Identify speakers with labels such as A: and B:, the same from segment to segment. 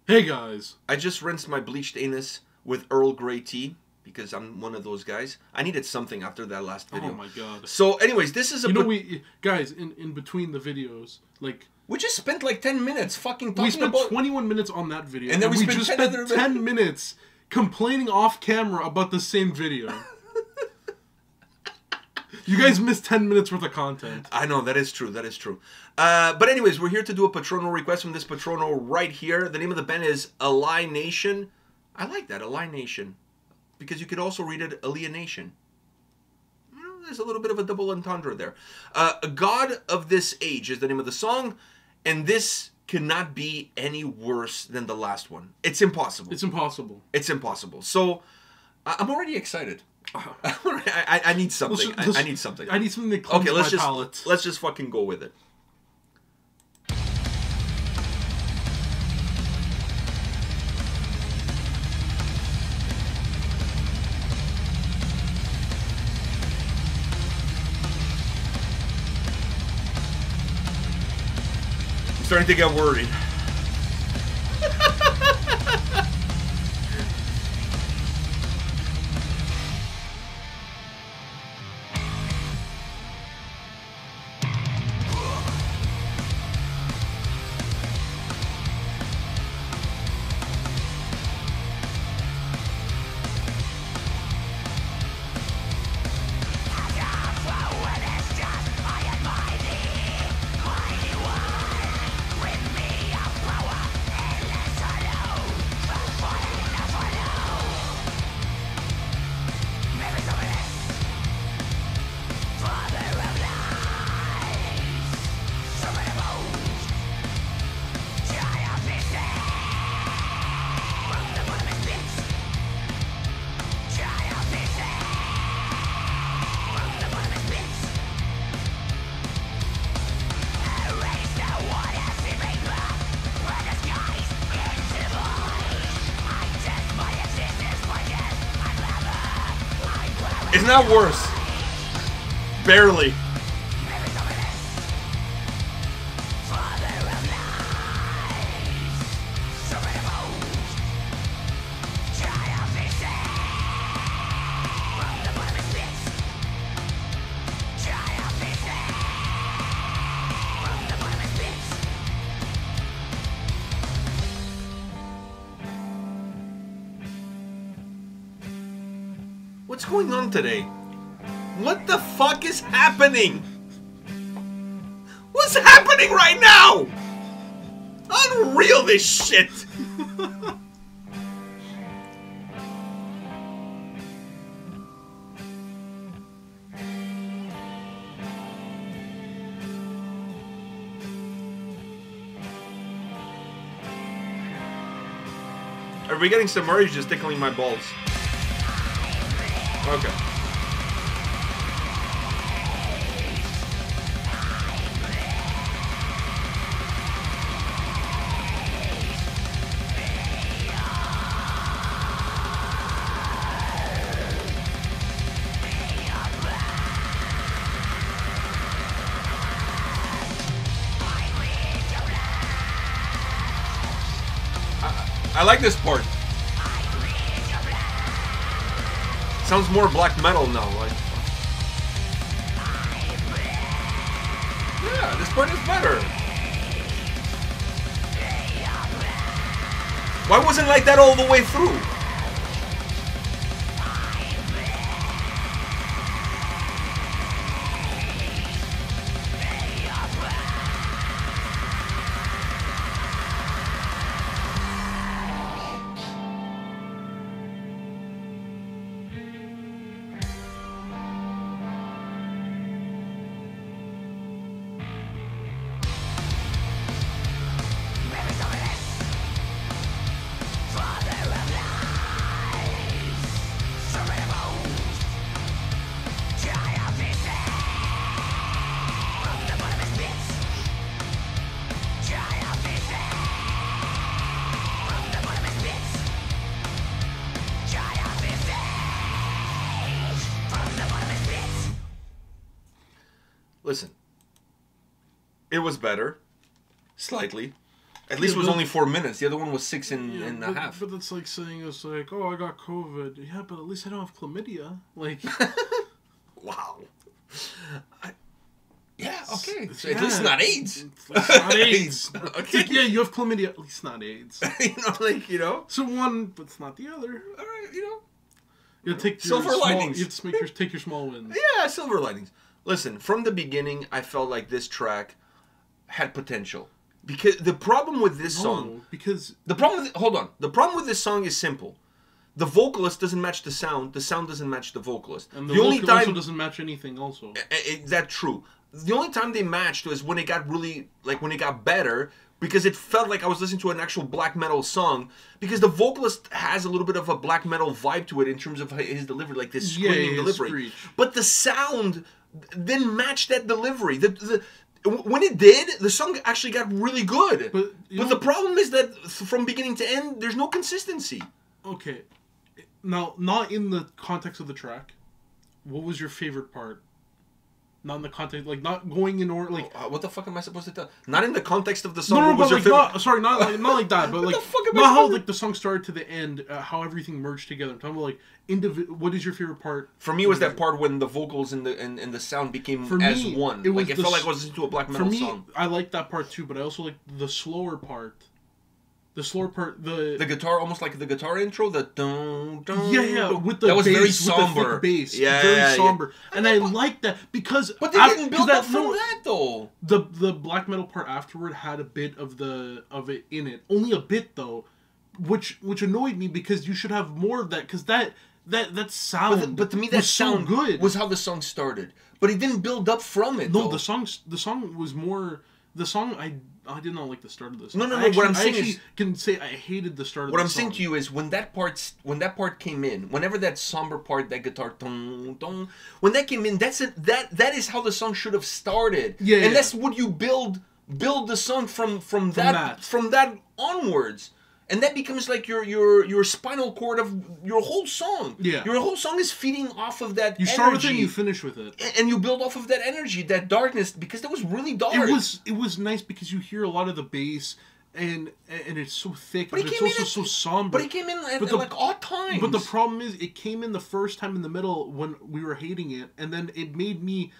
A: Hey guys!
B: I just rinsed my bleached anus with Earl Grey tea because I'm one of those guys. I needed something after that last video.
A: Oh my god.
B: So anyways, this is a...
A: guys, in between the videos, like...
B: We just spent like 10 minutes fucking talking about...
A: We spent 21 minutes on that video.
B: And then we
A: just spent 10 minutes complaining off camera about the same video. You guys missed 10 minutes worth of content.
B: I know, that is true, that is true. But anyways, we're here to do a Patrono request from this Patrono right here. The name of the band is Ally Nation. I like that, Ally Nation. Because you could also read it Alienation. There's a little bit of a double entendre there. A God of This Age is the name of the song. And this cannot be any worse than the last one. It's impossible.
A: It's impossible.
B: It's impossible. So, I'm already excited. I need something. I need something.
A: I need something that cleans my palate.
B: Let's just fucking go with it. I'm starting to get worried. It's not worse. Barely. What's going on today? What the fuck is happening? What's happening right now? Unreal, this shit. Are we getting some urge just tickling my balls? Okay. I like this part. Sounds more black metal now, like. Yeah, this part is better. Why wasn't it like that all the way through? Listen, it was better, slightly. At least it was only 4 minutes. The other one was 6 and a half.
A: But that's like saying it's like, oh, I got COVID. Yeah, but at least I don't have chlamydia. Like,
B: wow. Yeah, okay. So
A: yeah,
B: at least not AIDS.
A: It's not AIDS.
B: Okay.
A: It's like, yeah, you have chlamydia. At least not AIDS.
B: So
A: one, but it's not the other.
B: All right,
A: You take
B: silver
A: your
B: linings.
A: You take your small wins.
B: Yeah, silver linings. Listen, from the beginning, I felt like this track had potential. Because the problem with this song... The problem with this song is simple. The vocalist doesn't match the sound doesn't match the vocalist.
A: And the only time also doesn't match anything also.
B: That's true. The only time they matched was when it got really... Like, when it got better... Because it felt like I was listening to an actual black metal song. Because the vocalist has a little bit of a black metal vibe to it in terms of his delivery. Like this screaming delivery.
A: Screech.
B: But the sound didn't match that delivery. When it did, the song actually got really good. But the problem is that from beginning to end, there's no consistency.
A: Okay. Now, not in the context of the track. What was your favorite part? Not in the context, like not going in order, like
B: what the fuck am I supposed to tell? Not in the context of the song.
A: No, but like not like that, but like not how like the song started to the end, how everything merged together. I'm talking about like what is your favorite part?
B: For me, it was that part when the vocals and the sound became as one. It felt like I was listening to a black metal song.
A: I like that part too, but I also like the slower part. The slower part, the
B: guitar, almost like the guitar intro, the dun dun.
A: Yeah, with the
B: that was
A: bass,
B: very somber,
A: with the thick bass,
B: yeah,
A: very somber, and I like that because.
B: But they didn't build up from that though.
A: The black metal part afterward had a bit of it in it, only a bit though, which annoyed me because you should have more of that because that sound.
B: But to me, that sound
A: so good
B: was how the song started, but it didn't build up from it.
A: No,
B: though.
A: the song was more. The song I did not like the start of this.
B: No. What I'm saying is,
A: can say I hated the start of.
B: What I'm saying to you is when that part came in, whenever that somber part, that guitar, dun, dun, when that came in, that is how the song should have started.
A: Yeah,
B: and that's what you build the song from that onwards. And that becomes like your spinal cord of your whole song.
A: Yeah.
B: Your whole song is feeding off of that energy.
A: You start with it and you finish with it.
B: And you build off of that energy, that darkness, because that was really dark.
A: It was nice because you hear a lot of the bass and it's so thick, but it's also so somber.
B: But it came in at like odd times.
A: But the problem is it came in the first time in the middle when we were hating it, and then it made me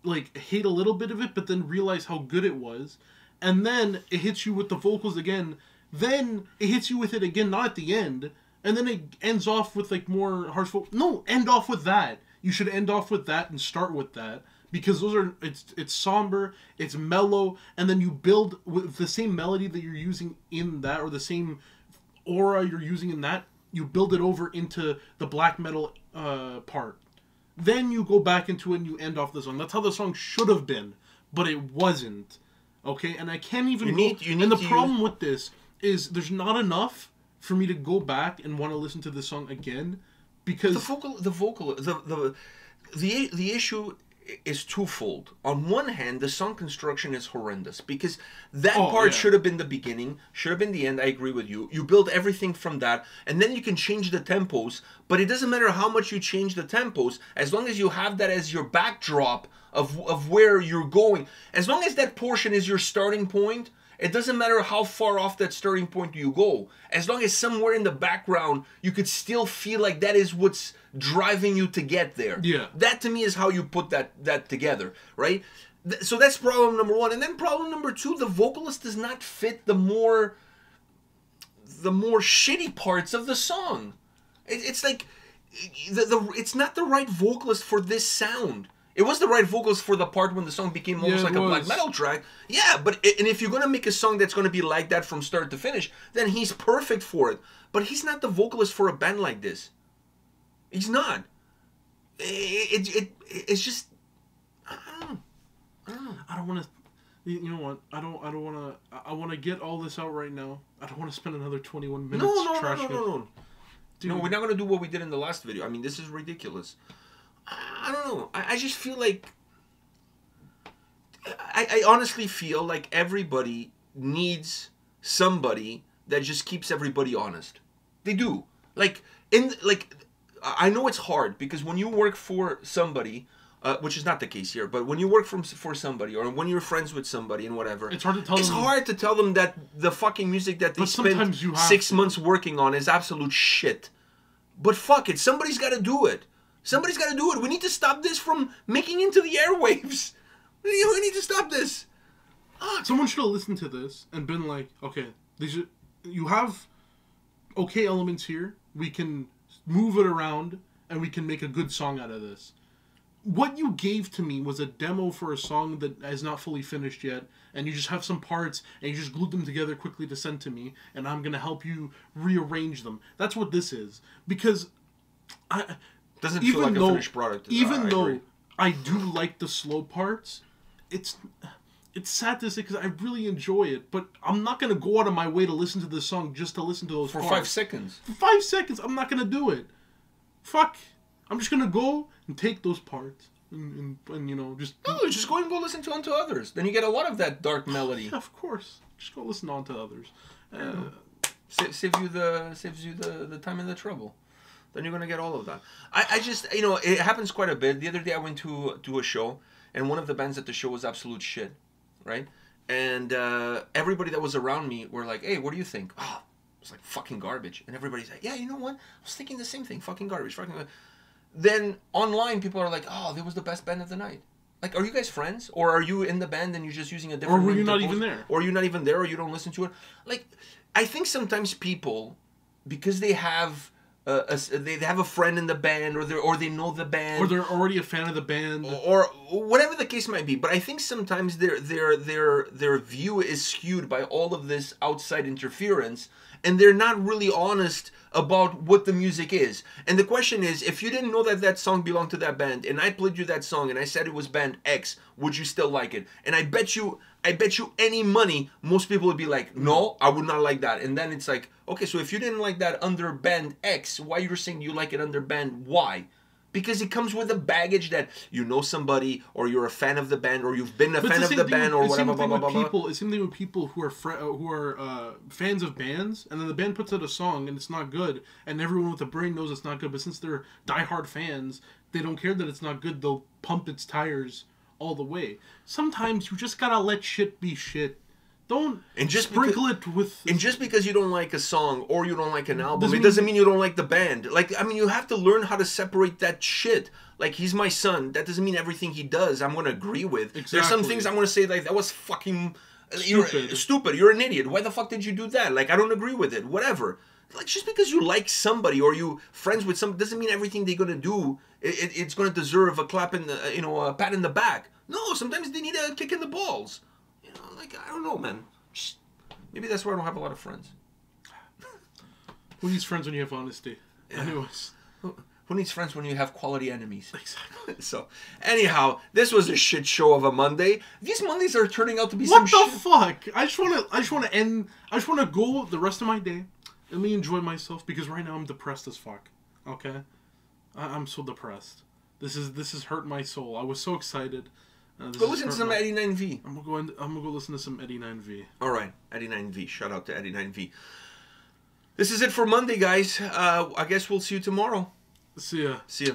A: like hate a little bit of it, but then realize how good it was. And then it hits you with the vocals again. Then it hits you with it again, not at the end, and then it ends off with like more harsh vocals. No, end off with that. You should end off with that and start with that because it's somber, it's mellow, and then you build with the same melody that you're using in that or the same aura you're using in that. You build it over into the black metal part. Then you go back into it and you end off the song. That's how the song should have been, but it wasn't. Okay, and I can't even. And the problem with this is there's not enough for me to go back and want to listen to this song again because
B: the issue is twofold. On one hand, the song construction is horrendous because that part should have been the beginning, should have been the end. I agree with you. You build everything from that, and then you can change the tempos, but it doesn't matter how much you change the tempos as long as you have that as your backdrop of where you're going. As long as that portion is your starting point, it doesn't matter how far off that starting point you go. As long as somewhere in the background, you could still feel like that is what's driving you to get there.
A: Yeah. That
B: to me is how you put that together, right? So that's problem number one. And then problem number two, the vocalist does not fit the more shitty parts of the song. It's like, it's not the right vocalist for this sound. It was the right vocals for the part when the song became almost like a black metal track. Yeah, and if you're going to make a song that's going to be like that from start to finish, then he's perfect for it. But he's not the vocalist for a band like this. He's not. It's just... I don't know.
A: I don't want to... You know what? I don't want to... I want to get all this out right now. I don't want to spend another 21 minutes trashing it.
B: No. Dude. No, we're not going to do what we did in the last video. I mean, this is ridiculous. I don't know. I just feel like... I honestly feel like everybody needs somebody that just keeps everybody honest. They do. I know it's hard because when you work for somebody, which is not the case here, but when you work for somebody or when you're friends with somebody and whatever,
A: It's hard to tell
B: it's
A: them.
B: hard to tell them that the fucking music that they
A: But
B: spent
A: sometimes you have
B: 6
A: to.
B: months working on is absolute shit. But fuck it, somebody's got to do it. Somebody's got to do it. We need to stop this from making into the airwaves. We need to stop this.
A: Someone should have listened to this and been like, okay, you have okay elements here. We can move it around and we can make a good song out of this. What you gave to me was a demo for a song that is not fully finished yet, and you just have some parts and you just glued them together quickly to send to me, and I'm going to help you rearrange them. That's what this is. Because
B: Doesn't feel like a finished product.
A: Even
B: I
A: though
B: agree.
A: I do like the slow parts, it's sad to say because I really enjoy it, but I'm not going to go out of my way to listen to this song just to listen to those
B: For
A: parts.
B: 5 seconds.
A: For 5 seconds, I'm not going to do it. Fuck. I'm just going to go and take those parts and you know, just...
B: No, just go and go listen to Unto Others. Then you get a lot of that dark melody.
A: Yeah, of course. Just go listen on to others.
B: Saves you the time and the trouble. Then you're going to get all of that. I just, you know, it happens quite a bit. The other day I went to a show, and one of the bands at the show was absolute shit, right? And everybody that was around me were like, hey, what do you think? Oh, it's like fucking garbage. And everybody's like, yeah, you know what? I was thinking the same thing. Fucking garbage. Fucking garbage. Then online people are like, oh, that was the best band of the night. Like, are you guys friends? Or are you in the band and you're just using a different...
A: Or were
B: name
A: you
B: to
A: not
B: post?
A: even there?
B: Or you're not even there, or you don't listen to it. Like, I think sometimes people, because they have... they have a friend in the band, or they know the band,
A: Or they're already a fan of the band.
B: or whatever the case might be. But I think sometimes their view is skewed by all of this outside interference, and they're not really honest about what the music is. And the question is, if you didn't know that that song belonged to that band, and I played you that song, and I said it was band X, would you still like it? And I bet you any money, most people would be like, no, I would not like that. And then it's like, okay, so if you didn't like that under band X, why you're saying you like it under band Y? Because it comes with a baggage that you know somebody, or you're a fan of the band, or you've been a fan of the band, or whatever.
A: It's the same thing with people who are fans of bands, and then the band puts out a song and it's not good, and everyone with a brain knows it's not good. But since they're diehard fans, they don't care that it's not good. They'll pump its tires all the way. Sometimes you just gotta let shit be shit. Don't sprinkle it with...
B: And just because you don't like a song or you don't like an album, it doesn't mean you don't like the band. Like, I mean, you have to learn how to separate that shit. Like, he's my son. That doesn't mean everything he does I'm going to agree with.
A: Exactly.
B: There's some things I'm going to say, like, that was fucking... Stupid. You're an idiot. Why the fuck did you do that? Like, I don't agree with it. Whatever. Like, just because you like somebody or you friends with somebody doesn't mean everything they're going to do, it's going to deserve a clap in the, you know, a pat in the back. No, sometimes they need a kick in the balls. You know, like, I don't know, man. Maybe that's why I don't have a lot of friends.
A: Who needs friends when you have honesty?
B: Yeah.
A: Anyways.
B: Who needs friends when you have quality enemies?
A: Exactly.
B: So, anyhow, this was a shit show of a Monday. These Mondays are turning out to be
A: What
B: some
A: the
B: shit.
A: fuck? I just wanna go the rest of my day and me enjoy myself, because right now I'm depressed as fuck. Okay? I'm so depressed. This is hurt my soul. I was so excited.
B: Go listen to some Eddie 9V.
A: I'm gonna go listen to some Eddie 9V.
B: Alright, Eddie 9V. Shout out to Eddie 9V. This is it for Monday, guys. I guess we'll see you tomorrow.
A: See ya.
B: See ya.